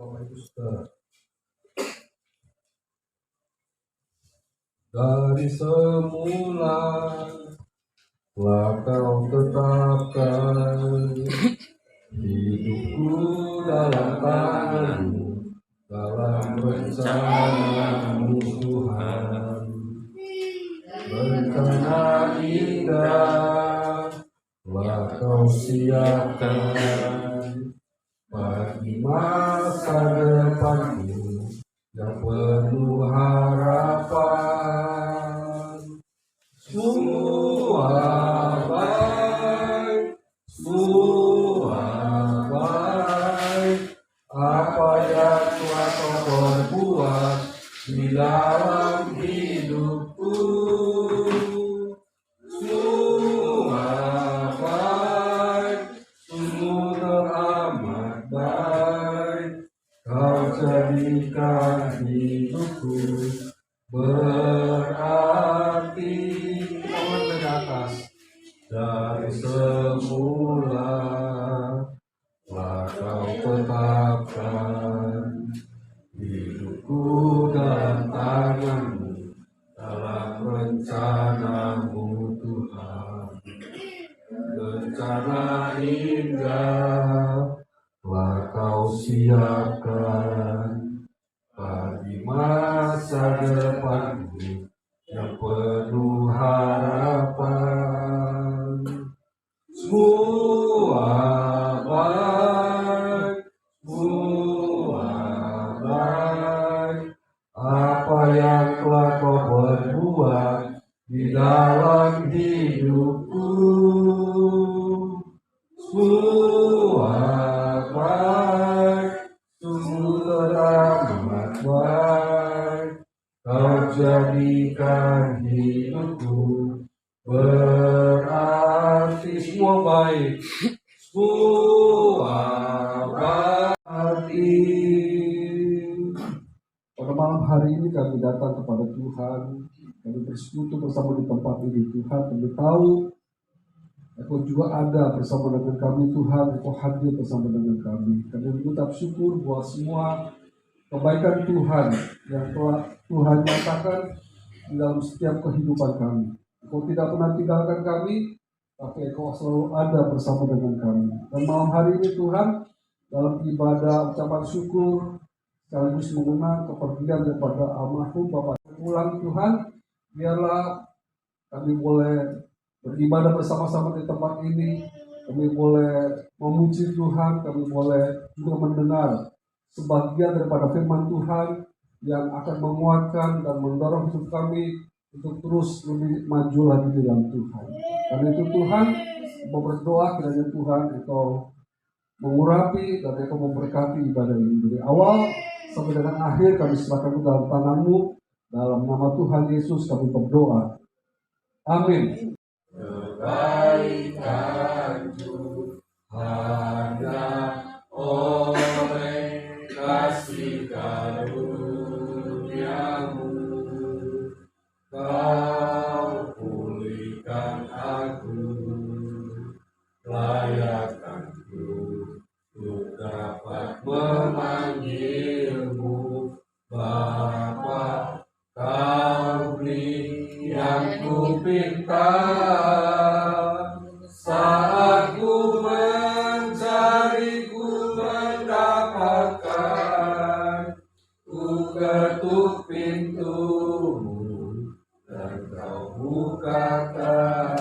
Bapak Ibu Saudara, dari semula telah Kau tetapkan hidupku dalam tangan-Mu, dalam rencana-Mu Tuhan. Rencana indah telah Kau siapkan bagi masa depanku yang penuh harapan. Semua baik, semua baik, apa yang telah Kau perbuat di dalam hidupku. Semua baik, semua teramat baik, Kau jadikan hidupku berarti. Tangan dari atas. Dari semula telah Kau tetapkan hidupku dalam tangan-Mu, dalam rencana-Mu Tuhan. Rencana indah telah Kau siapkan bagi masa depanku yang penuh harapan. Semua baik, semua baik, apa yang telah Kau perbuat di dalam hidupku. Semua baik, semua teramat baik, Kau jadikan hidupku berarti. Semua baik, semua berarti. Pada malam hari ini kami datang kepada Tuhan, kami bersekutu bersama di tempat ini. Tuhan, kami tahu Engkau juga ada bersama dengan kami. Tuhan, Engkau hadir bersama dengan kami. Kami mengucap syukur buat semua kebaikan Tuhan yang telah Tuhan nyatakan di dalam setiap kehidupan kami. Engkau tidak pernah tinggalkan kami, tapi Engkau selalu ada bersama dengan kami. Dan malam hari ini Tuhan, dalam ibadah ucapan syukur sekaligus mengenang kepergian daripada almarhum Bapak pulang, Tuhan, biarlah kami boleh beribadah bersama-sama di tempat ini. Kami boleh memuji Tuhan, kami boleh juga mendengar sebagian daripada firman Tuhan yang akan menguatkan dan mendorong hidup kami untuk terus lebih maju lagi di dalam Tuhan. Karena itu Tuhan, mau berdoa kiranya Tuhan Engkau mengurapi dan Engkau memberkati ibadah ini. Dari awal sampai dengan akhir kami serahkan ke dalam tangan-Mu. Dalam nama Tuhan Yesus kami berdoa. Amin. Kebaikan-Ku hanya oleh kasih karunia-Mu, Kau pulihkan aku, layakkan-Ku untuk dapat memanggil-Mu Bapa. Kau beri yang ku pinta saat ku mencari, ku mendapatkan. Ku ketuk pintu-Mu dan Kau bukakan.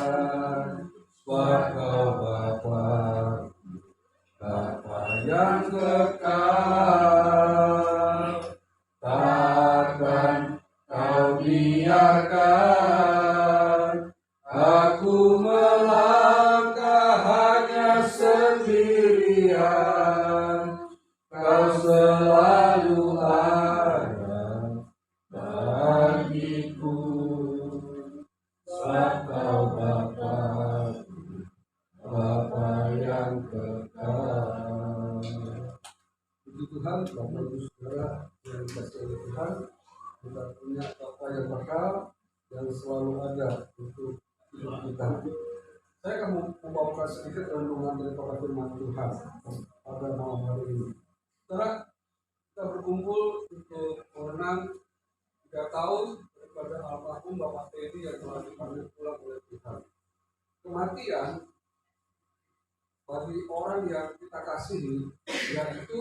Sebab Kau Bapa, Bapa yang kekal, takkan Kau biarkan aku melangkah hanya sendirian. Kau selalu ada bagiku, sebab Kau Bapa, Bapa yang kekal. Puji Tuhan, Bapak Ibu Saudara yang dikasihi oleh Tuhan, kita punya Bapa yang kekal yang selalu ada untuk hidup kita. Saya akan membawakan sedikit renungan daripada firman Tuhan pada malam hari ini. Saudara, berkumpul untuk mengenang 3 tahun daripada almarhum Bapak Teddy yang telah dipanggil pulang oleh Tuhan. Kematian bagi orang yang kita kasihi, itu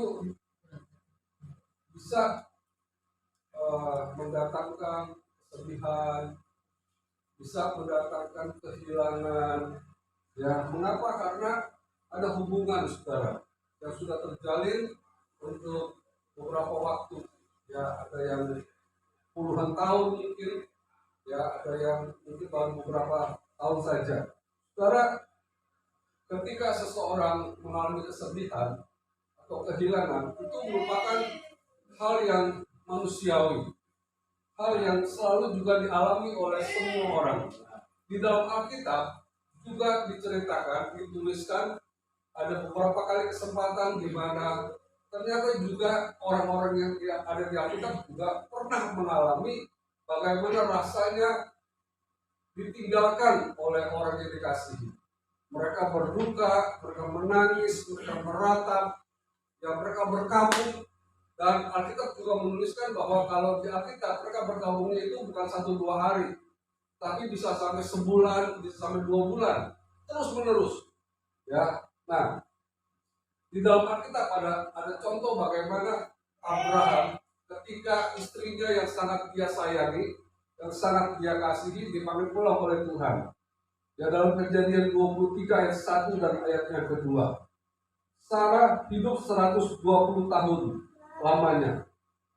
bisa mendatangkan kesedihan, bisa mendatangkan kehilangan. Ya, mengapa? Karena ada hubungan saudara yang sudah terjalin untuk beberapa waktu. Ya, ada yang puluhan tahun mungkin, ya ada yang mungkin baru beberapa tahun saja. Saudara, ketika seseorang mengalami kesedihan atau kehilangan, itu merupakan hal yang manusiawi, hal yang selalu juga dialami oleh semua orang. Di dalam Alkitab juga diceritakan, dituliskan ada beberapa kali kesempatan di mana ternyata juga orang-orang yang ada di Alkitab juga pernah mengalami bagaimana rasanya ditinggalkan oleh orang yang dikasihi. Mereka berduka, mereka menangis, mereka meratap, ya mereka berkabung. Dan Alkitab juga menuliskan bahwa kalau di Alkitab mereka berkabungnya itu bukan 1-2 hari, tapi bisa sampai sebulan, bisa sampai 2 bulan, terus menerus. Ya, nah di dalam Alkitab ada contoh bagaimana Abraham ketika istrinya yang sangat dia sayangi, yang sangat dia kasihi dipanggil pulang oleh Tuhan. Ya, dalam Kejadian 23 ayat 1 dan ayat yang kedua. Sarah hidup 120 tahun lamanya.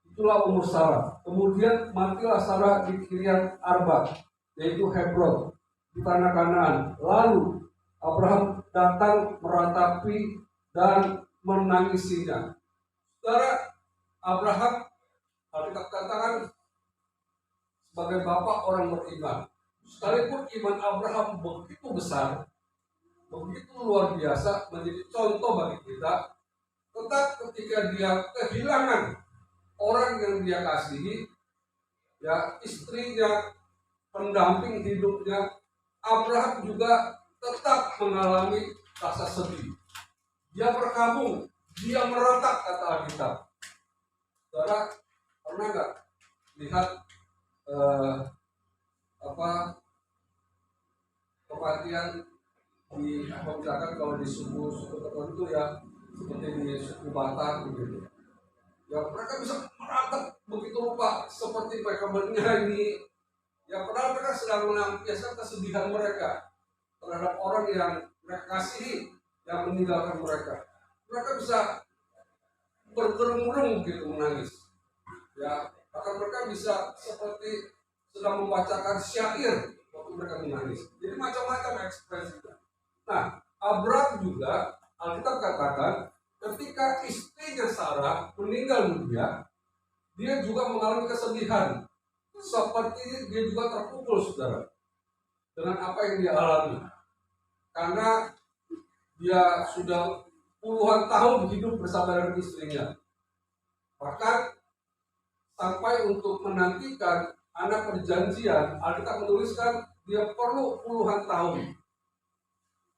Itulah umur Sarah. Kemudian matilah Sarah di Kiryat Arba, yaitu Hebron, di tanah Kanaan. Lalu Abraham datang meratapi dan menangisinya. Saudara, Abraham, Alkitab katakan sebagai bapak orang beriman. Sekalipun iman Abraham begitu besar, begitu luar biasa, menjadi contoh bagi kita, tetap ketika dia kehilangan orang yang dia kasihi, ya istrinya, pendamping hidupnya, Abraham juga tetap mengalami rasa sedih. Dia berkabung, dia meretak, kata Alkitab. Saudara, pernah nggak lihat kematian di misalkan kalau di suku tertentu ya, seperti di suku Batak begitu. Ya mereka bisa meratap begitu rupa seperti mereka bernyanyi. Ya padahal mereka sedang melampiaskan kesedihan mereka terhadap orang yang mereka kasihi yang meninggalkan mereka. Mereka bisa bergerung-gerung gitu menangis. Ya, bahkan mereka bisa seperti sedang membacakan syair waktu mereka menangis. Jadi macam-macam ekspresinya. Nah, Abraham juga Alkitab katakan ketika istrinya Sarah meninggal dunia, dia juga mengalami kesedihan. Seperti dia juga terpukul, saudara, dengan apa yang dia alami. Karena dia sudah puluhan tahun hidup bersama dengan istrinya. Bahkan sampai untuk menantikan anak perjanjian, Alkitab menuliskan dia perlu puluhan tahun.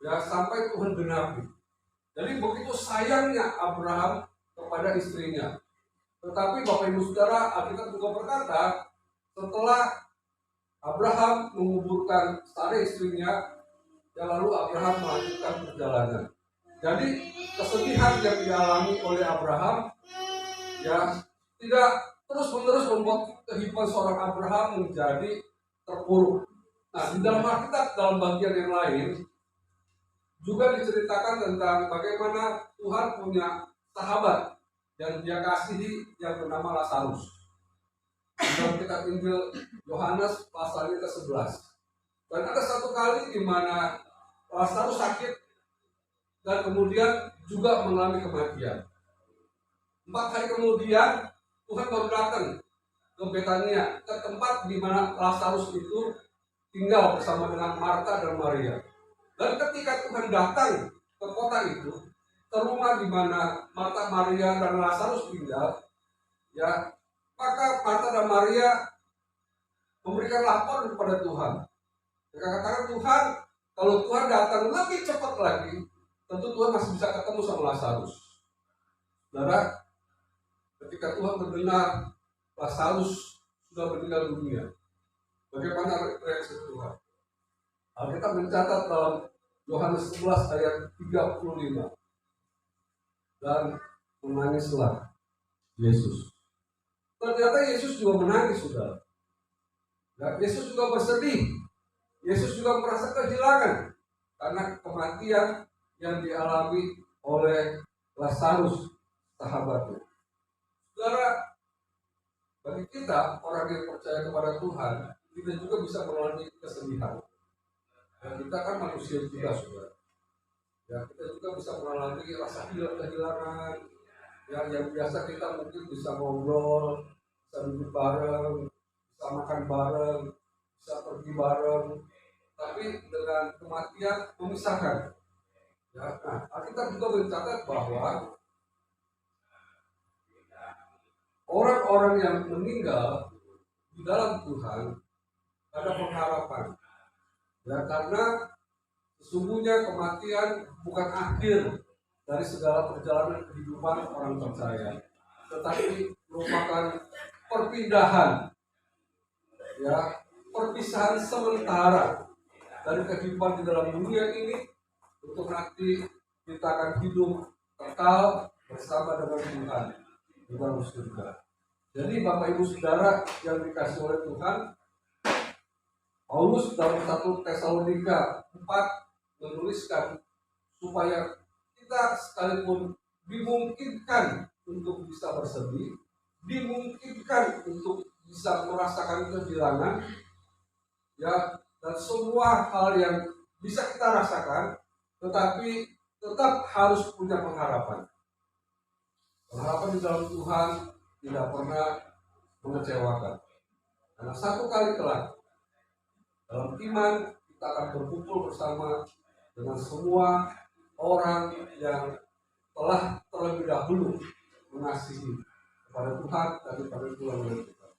Ya, sampai Tuhan genapi. Jadi begitu sayangnya Abraham kepada istrinya. Tetapi Bapak Ibu Saudara, Alkitab juga berkata, setelah Abraham menguburkan Sarah istrinya, ya lalu Abraham melanjutkan perjalanan. Jadi kesedihan yang dialami oleh Abraham, ya tidak terus-menerus membuat kehidupan seorang Abraham menjadi terpuruk. Nah, di dalam Alkitab dalam bagian yang lain juga diceritakan tentang bagaimana Tuhan punya sahabat yang dia kasihi yang bernama Lazarus. Dalam kitab Injil Yohanes pasalnya ke-11. Dan ada satu kali di mana Lazarus sakit dan kemudian juga mengalami kematian. 4 hari kemudian Tuhan baru datang ke Betania, ke tempat di mana Lazarus itu tinggal bersama dengan Marta dan Maria. Dan ketika Tuhan datang ke kota itu, ke rumah di mana Marta, Maria, dan Lazarus tinggal, ya, maka Marta dan Maria memberikan lapor kepada Tuhan. Mereka katakan, Tuhan, kalau Tuhan datang lebih cepat lagi, tentu Tuhan masih bisa ketemu sama Lazarus. Saudara, Ketika Tuhan mendengar Lazarus sudah meninggal dunia, bagaimana reaksi Tuhan? Alkitab mencatat dalam Yohanes 11 ayat 35, dan menangislah Yesus. Ternyata Yesus juga menangis, saudara. Dan Yesus juga bersedih. Yesus juga merasa kehilangan karena kematian yang dialami oleh Lazarus, sahabatnya. Saudara, bagi kita orang yang percaya kepada Tuhan, kita juga bisa mengalami kesedihan. Dan kita kan manusia juga, saudara. Ya, kita juga bisa mengalami rasa kehilangan. Ya, yang biasa kita mungkin bisa ngobrol, bisa duduk bareng, bisa makan bareng, bisa pergi bareng. Tapi dengan kematian memisahkan. Ya, nah, Alkitab juga mencatat bahwa orang-orang yang meninggal di dalam Tuhan ada pengharapan. Ya, karena sesungguhnya kematian bukan akhir dari segala perjalanan kehidupan orang percaya, tetapi merupakan perpindahan, ya, perpisahan sementara dari kehidupan di dalam dunia ini untuk nanti kita akan hidup kekal bersama dengan Tuhan di dalam surga. Jadi Bapak Ibu Saudara yang dikasih oleh Tuhan, Paulus dalam 1 Tesalonika 4 menuliskan supaya kita sekalipun dimungkinkan untuk bisa bersedih, dimungkinkan untuk bisa merasakan kehilangan, ya, dan semua hal yang bisa kita rasakan, tetapi tetap harus punya pengharapan. Pengharapan di dalam Tuhan tidak pernah mengecewakan. Karena satu kali kelak dalam iman kita akan berkumpul bersama dengan semua orang yang telah terlebih dahulu mengasihi kepada Tuhan dan kepada Tuhan oleh Tuhan.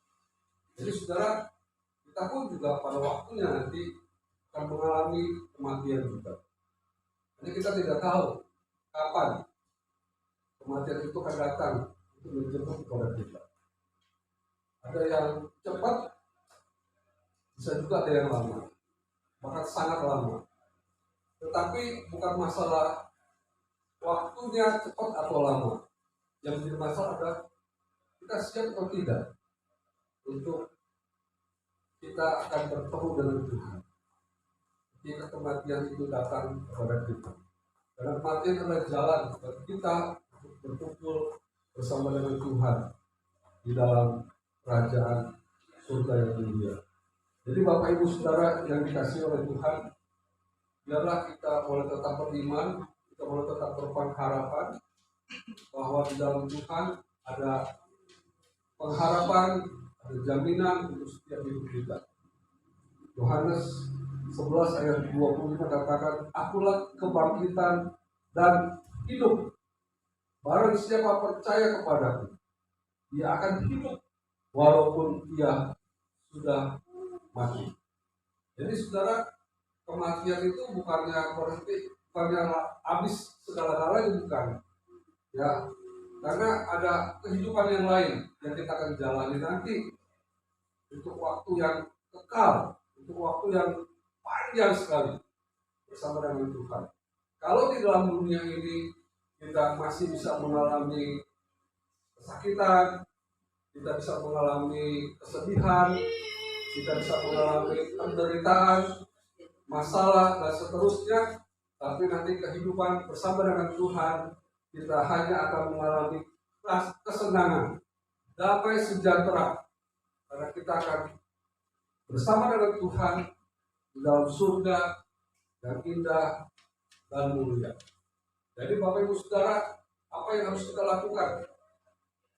Jadi saudara, kita pun juga pada waktunya nanti akan mengalami kematian juga. Jadi kita tidak tahu kapan kematian itu akan datang untuk menjemput kepada kita. Ada yang cepat, bisa juga ada yang lama, bahkan sangat lama. Tetapi bukan masalah waktunya cepat atau lama. Yang menjadi masalah adalah kita siap atau tidak untuk kita akan bertemu dengan Tuhan ketika kematian itu datang kepada kita. Karena kematian adalah jalan bagi kita untuk berkumpul bersama dengan Tuhan di dalam kerajaan surga yang mulia. Jadi Bapak Ibu Saudara yang dikasihi oleh Tuhan, biarlah kita boleh tetap beriman, kita boleh tetap berpengharapan bahwa di dalam Tuhan ada pengharapan, ada jaminan untuk setiap hidup kita. Yohanes 11 ayat 25 katakan, akulah kebangkitan dan hidup. Barang siapa percaya kepadaku, dia akan hidup walaupun ia sudah mati. Jadi saudara, kematian itu bukannya berhenti, bukannya habis segala-galanya, bukan. Ya, karena ada kehidupan yang lain yang kita akan jalani nanti untuk waktu yang kekal, untuk waktu yang panjang sekali bersama dengan Tuhan. Kalau di dalam dunia ini kita masih bisa mengalami kesakitan, kita bisa mengalami kesedihan, kita bisa mengalami penderitaan, masalah, dan seterusnya, tapi nanti kehidupan bersama dengan Tuhan, kita hanya akan mengalami kesenangan, damai sejahtera, karena kita akan bersama dengan Tuhan di dalam surga yang indah dan mulia. Jadi Bapak Ibu Saudara, apa yang harus kita lakukan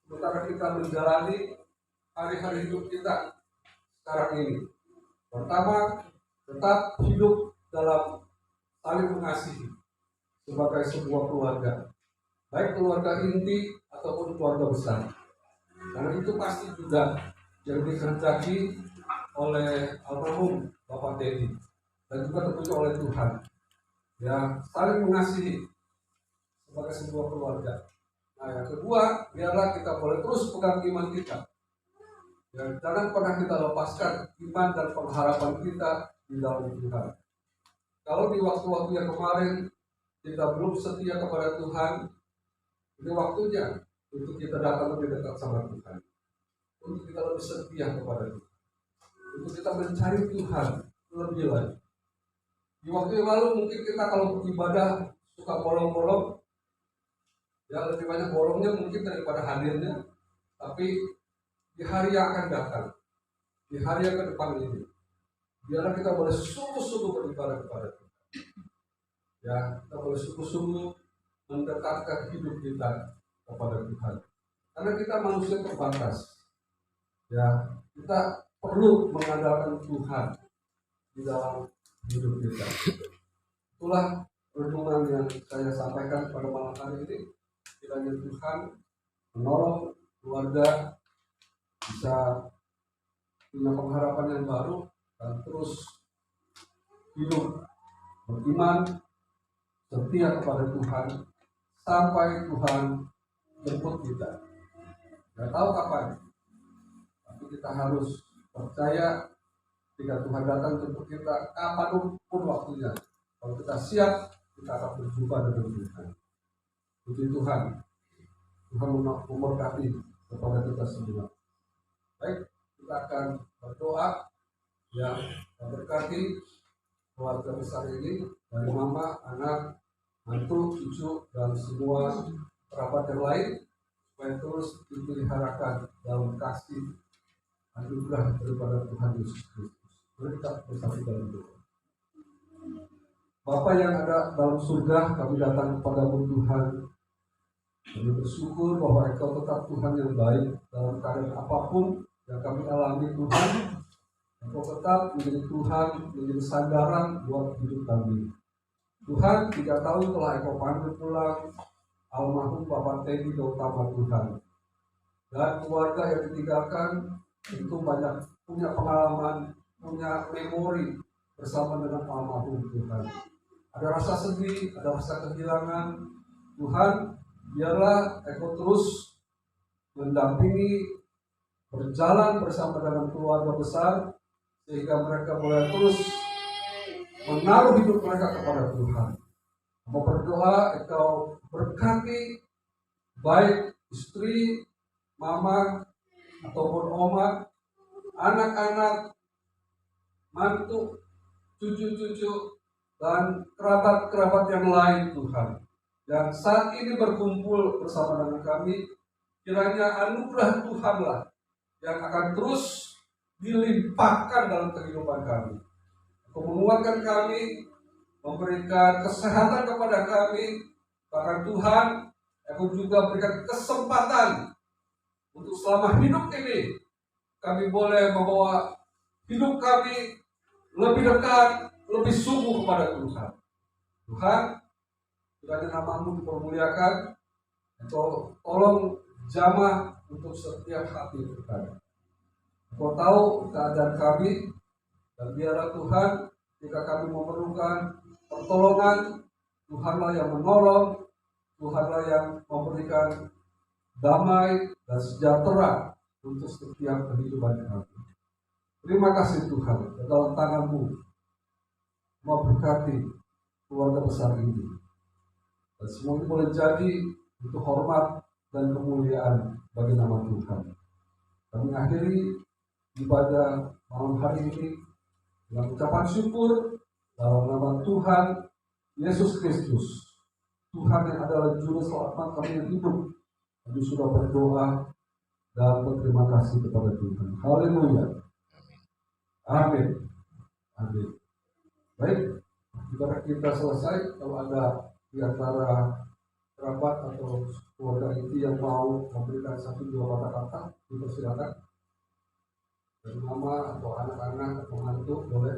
sementara kita menjalani hari-hari hidup kita sekarang ini? Pertama, tetap hidup dalam saling mengasihi sebagai sebuah keluarga, baik keluarga inti ataupun keluarga besar. Karena itu pasti juga yang dikehendaki oleh almarhum Bapak Teddy dan juga tentunya oleh Tuhan. Ya, saling mengasihi sebagai sebuah keluarga. Nah, yang kedua, biarlah kita boleh terus pegang iman kita. Ya, jangan pernah kita lepaskan iman dan pengharapan kita di dalam Tuhan. Kalau di waktu-waktu yang kemarin kita belum setia kepada Tuhan, ini waktunya untuk kita datang lebih dekat sama Tuhan. Untuk kita lebih setia kepada Tuhan. Untuk kita mencari Tuhan lebih lagi. Di waktu yang lalu mungkin kita kalau beribadah suka bolong-bolong, ya lebih banyak bolongnya mungkin daripada hadirnya. Tapi di hari yang akan datang, di hari yang ke depan ini, biarlah kita boleh sungguh-sungguh beribadah kepada Tuhan. Ya, kita boleh sungguh-sungguh mendekatkan hidup kita kepada Tuhan. Karena kita manusia terbatas. Ya, kita perlu mengandalkan Tuhan di dalam hidup kita. Itulah renungan yang saya sampaikan pada malam hari ini. Kiranya Tuhan menolong keluarga bisa punya pengharapan yang baru dan terus hidup beriman setia kepada Tuhan sampai Tuhan jemput kita. Tidak tahu kapan, tapi kita harus percaya jika Tuhan datang jemput kita kapanpun waktunya. Kalau kita siap, kita akan berjumpa dengan Tuhan. Puji Tuhan. Tuhan memberkati kepada kita semua. Baik, kita akan berdoa. Ya, berkati keluarga besar ini dari mama, anak, mantu, cucu, dan semua kerabat yang lain supaya terus dipeliharakan dalam kasih anugerah daripada Tuhan Yesus Kristus. Mari kita bersatu dalam doa. Bapa yang ada dalam surga, kami datang kepadamu Tuhan. Kami bersyukur bahwa Engkau tetap Tuhan yang baik dalam keadaan apapun yang kami alami Tuhan. Engkau tetap menjadi Tuhan, menjadi sandaran buat hidup kami. Tuhan, 3 tahun telah Engkau panggil pulang almarhum Bapak Teddy Gautama Tuhan. Dan keluarga yang ditinggalkan itu banyak punya pengalaman, punya memori bersama dengan almarhum Tuhan. Ada rasa sedih, ada rasa kehilangan. Tuhan, biarlah Engkau terus mendampingi, berjalan bersama dengan keluarga besar, sehingga mereka boleh terus menaruh hidup mereka kepada Tuhan. Mau berdoa, Engkau berkati baik istri, mama, ataupun oma, anak-anak, mantu, cucu-cucu, dan kerabat-kerabat yang lain Tuhan. Dan saat ini berkumpul bersama dengan kami, kiranya anugerah Tuhanlah yang akan terus dilimpahkan dalam kehidupan kami. Engkau menguatkan kami, memberikan kesehatan kepada kami, bahkan Tuhan, Engkau juga berikan kesempatan untuk selama hidup ini kami boleh membawa hidup kami lebih dekat, lebih sungguh kepada Tuhan. Tuhan, kiranya nama-Mu dipermuliakan. Engkau tolong jamah untuk setiap hati Tuhan. Engkau tahu keadaan kami, dan biarlah Tuhan, jika kami memerlukan pertolongan, Tuhanlah yang menolong, Tuhanlah yang memberikan damai dan sejahtera untuk setiap kehidupan kami. Terima kasih Tuhan, dalam tangan-Mu mau berkati keluarga besar ini. Dan semua ini boleh jadi untuk hormat dan kemuliaan bagi nama Tuhan. Kami akhiri ibadah malam hari ini dengan ucapan syukur dalam nama Tuhan Yesus Kristus, Tuhan yang adalah juru selamat kami yang hidup. Kami sudah berdoa dan berterima kasih kepada Tuhan. Haleluya. Amin. Amin. Baik, ibadah kita selesai. Kalau ada di antara kerabat atau keluarga inti yang mau memberikan 1-2 kata-kata, dipersilakan. Dari mama atau anak-anak atau mantu boleh.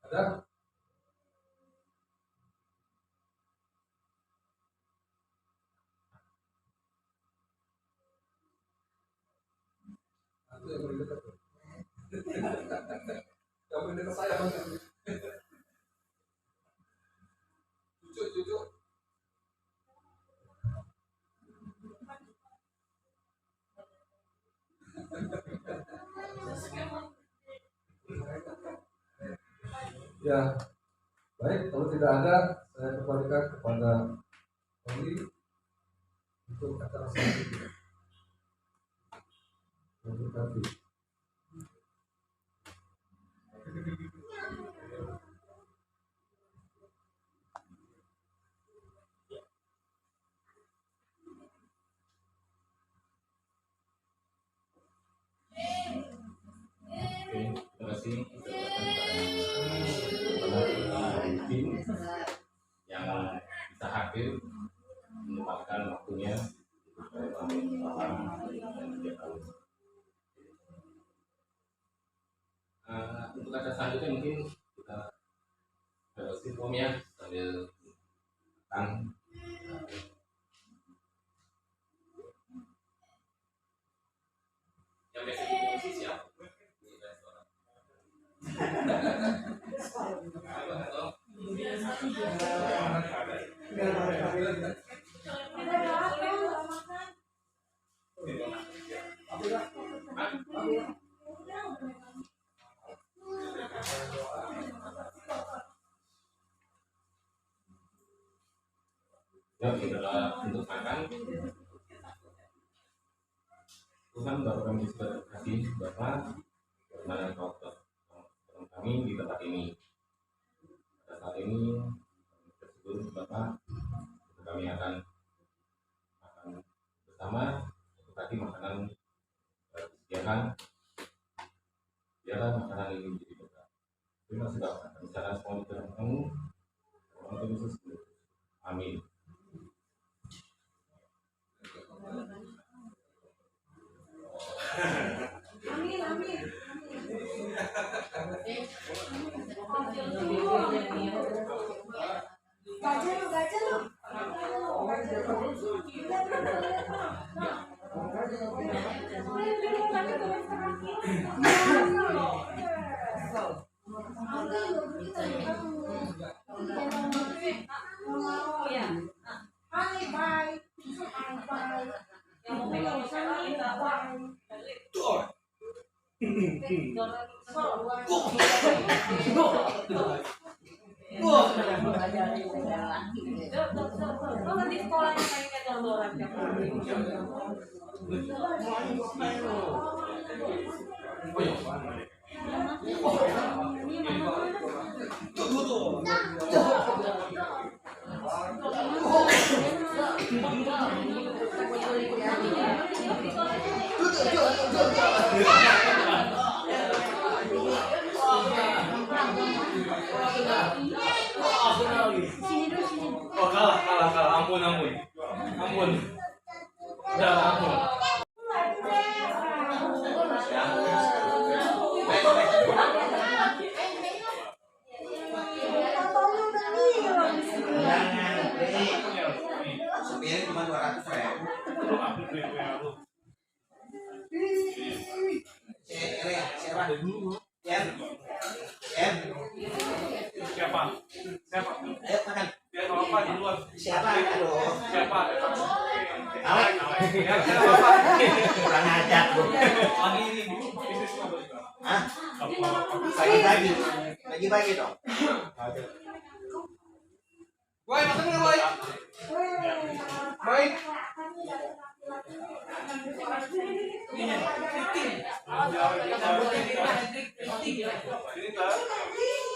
Ada? Itu yang paling dekat. Yang paling dekat saya. Ya, baik. Kalau tidak ada, saya kembalikan kepada Oli untuk acara selanjutnya. Terima kasih. Terima kasih kepada tim yang bisa hadir menyempatkan waktunya supaya kami paham dan tidak tahu. Untuk acara selanjutnya mungkin kita beresin form ya sambil yang basic itu siap. Ya, kita untuk makan. Tuhan Bapak kami terima kasih Bapak karena Kau kami di tempat ini. Pada saat ini tersebut Bapak kami akan makan bersama untuk tadi makanan disediakan. Biarlah makanan ini menjadi berkah. Terima kasih Bapak. Bicara semua di dalam kamu. Tuhan Yesus. Amin. Oh kalah, ampun. Udah, ampun. Sepinya cuma 200 ya. Siapa? Yan. Siapa? Ayo makan. Dia mau apa di luar? Siapa? Aduh. Siapa? Alek. Kurang ajar lu. Hah? Bagi dong. Boy, makan nggak boy? Boy.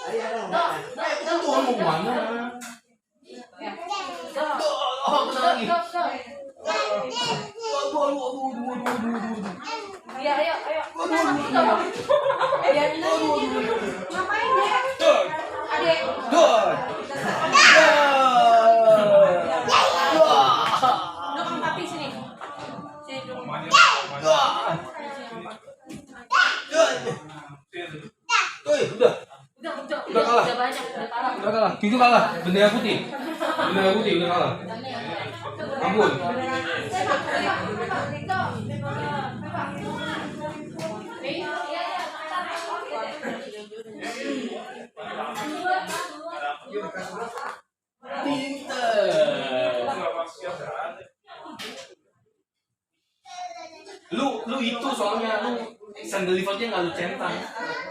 Ayo dong. Itu tuh mau mana? Ayo. Ngapain deh? Adek. Dukung papi sini. Sini dukung. Udah kalah. banyak, udah kalah. Udah kalah. Gitu kalah. Bendera putih udah kalah. Ampun. Lu itu soalnya lu sandal livatnya nggak lu centang,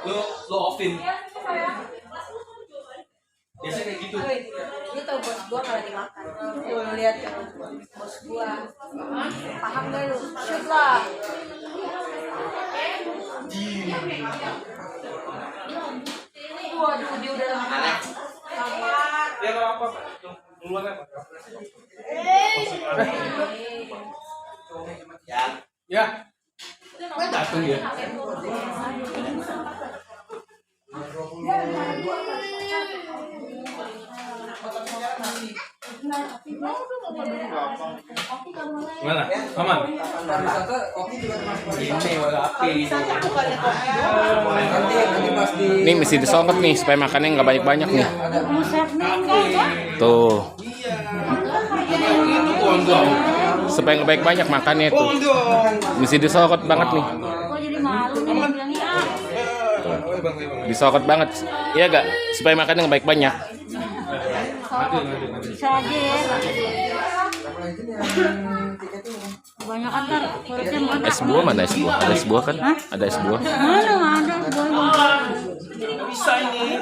lu offin. Dia tahu bos gua kalau dimakan. Lu lihat ya bos gua. Paham gak lu? Shoot lah. Waduh, dia udah lama. Ya nggak apa-apa. Duluan apa? Ya. Datang ya. Gimana? Aman? Ini wala api. Nih mesti disongkot nih supaya makannya nggak banyak-banyak nih. Tuh. Supaya nggak banyak-banyak makannya tuh. Mesti disongkot banget nih. Kok jadi malu nih bilangnya Disongkot banget. Iya gak? Supaya makannya nggak banyak-banyak. Bisa aja ya. Banyak kan ntar perutnya mana? Es buah mana es buah? Ada es buah kan? Ada es buah. Mana nggak ada? Bisa ini.